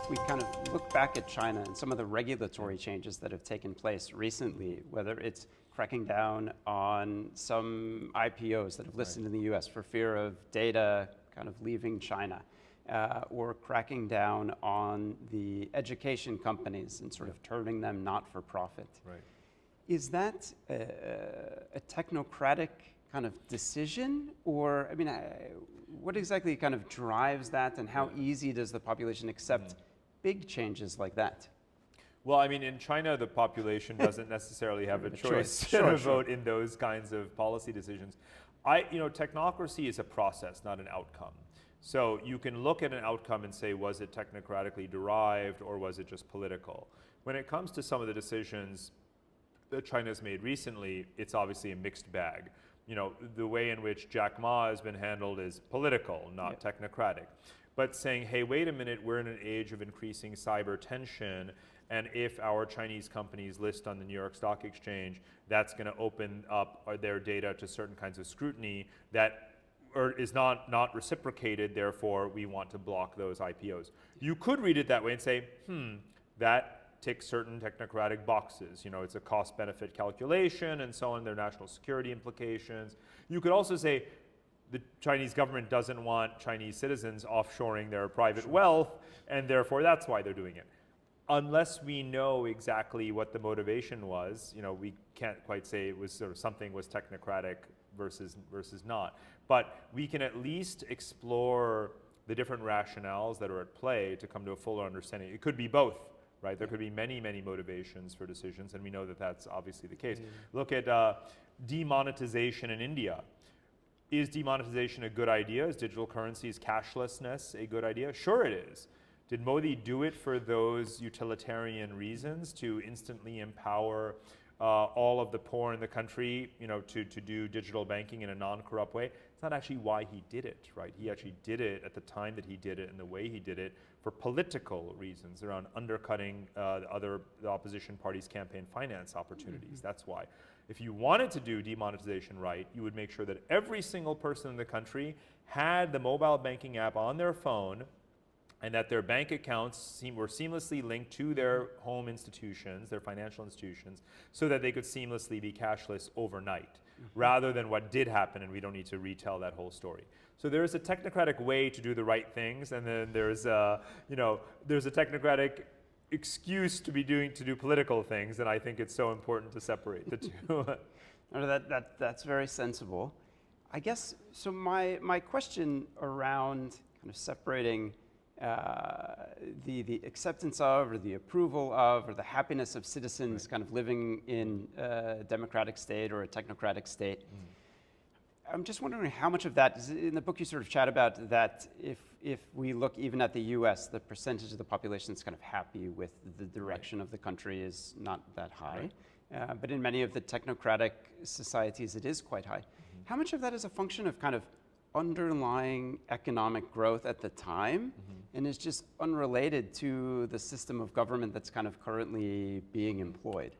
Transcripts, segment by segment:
we kind of look back at China and some of the regulatory changes that have taken place recently, whether it's cracking down on some IPOs that have listed in the US for fear of data kind of leaving China, or cracking down on the education companies and sort of turning them not for profit. Right. Is that a technocratic kind of decision? Or, I mean, what exactly kind of drives that, and how easy does the population accept big changes like that? Well, I mean, in China, the population doesn't necessarily have a choice to Sure. vote in those kinds of policy decisions. Technocracy is a process, not an outcome. So you can look at an outcome and say, was it technocratically derived or was it just political? When it comes to some of the decisions that China's made recently, it's obviously a mixed bag. You know, the way in which Jack Ma has been handled is political, not technocratic. But saying, hey, wait a minute, we're in an age of increasing cyber tension, and if our Chinese companies list on the New York Stock Exchange, that's going to open up their data to certain kinds of scrutiny that is not reciprocated, therefore we want to block those IPOs. You could read it that way and say, that ticks certain technocratic boxes. You know, it's a cost-benefit calculation and so on, there are national security implications. You could also say the Chinese government doesn't want Chinese citizens offshoring their private wealth, and therefore that's why they're doing it. Unless we know exactly what the motivation was, you know, we can't quite say it was sort of something was technocratic versus not. But we can at least explore the different rationales that are at play to come to a fuller understanding. It could be both. Right? There could be many, many motivations for decisions, and we know that that's obviously the case. Look at demonetization in India. Is demonetization a good idea? Is digital currencies, cashlessness a good idea? Sure it is. Did Modi do it for those utilitarian reasons, to instantly empower all of the poor in the country, you know, to do digital banking in a non-corrupt way? It's not actually why he did it, right? He actually did it at the time that he did it and the way he did it for political reasons around undercutting the opposition party's campaign finance opportunities. That's why. If you wanted to do demonetization right, you would make sure that every single person in the country had the mobile banking app on their phone, and that their bank accounts were seamlessly linked to their home institutions, their financial institutions, so that they could seamlessly be cashless overnight, rather than what did happen, and we don't need to retell that whole story. So there is a technocratic way to do the right things, and then there's a technocratic excuse to do political things, and I think it's so important to separate the two. That's very sensible. I guess, so my question around kind of separating the acceptance of, or the approval of, or the happiness of citizens kind of living in a democratic state or a technocratic state. I'm just wondering how much of that is, in the book you sort of chat about that if we look even at the US, the percentage of the population that's kind of happy with the direction of the country is not that high. But in many of the technocratic societies, it is quite high. How much of that is a function of kind of underlying economic growth at the time, and is just unrelated to the system of government that's kind of currently being employed?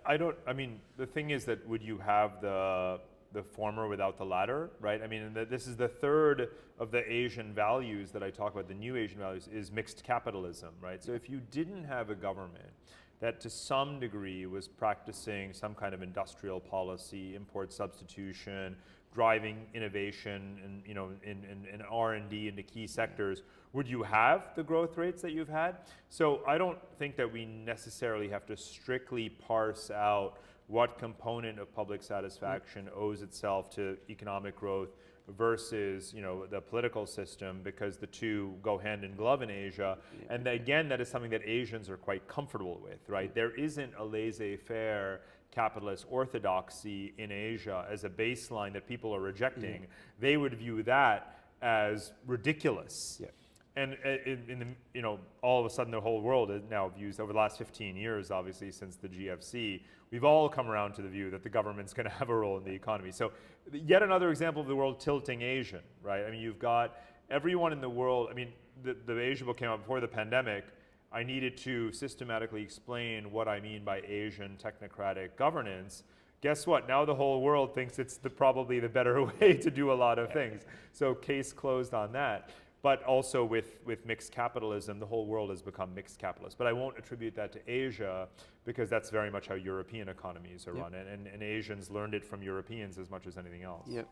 I mean, the thing is that would you have the former without the latter, right? I mean, this is the third of the Asian values that I talk about, the new Asian values, is mixed capitalism, right? So if you didn't have a government that to some degree was practicing some kind of industrial policy, import substitution, driving innovation and, you know, in R&D into key sectors, would you have the growth rates that you've had? So I don't think that we necessarily have to strictly parse out what component of public satisfaction owes itself to economic growth versus, you know, the political system, because the two go hand in glove in Asia. And again, that is something that Asians are quite comfortable with, right? There isn't a laissez-faire capitalist orthodoxy in Asia as a baseline that people are rejecting. They would view that as ridiculous. And all of a sudden the whole world now views, over the last 15 years, obviously since the GFC, we've all come around to the view that the government's going to have a role in the economy. So yet another example of the world tilting Asian, right? I mean, you've got everyone in the world, I mean, the Asia book came out before the pandemic. I needed to systematically explain what I mean by Asian technocratic governance. Guess what? Now the whole world thinks it's probably the better way to do a lot of things. So case closed on that. But also with mixed capitalism, the whole world has become mixed capitalist. But I won't attribute that to Asia, because that's very much how European economies are run. And Asians learned it from Europeans as much as anything else. Yep.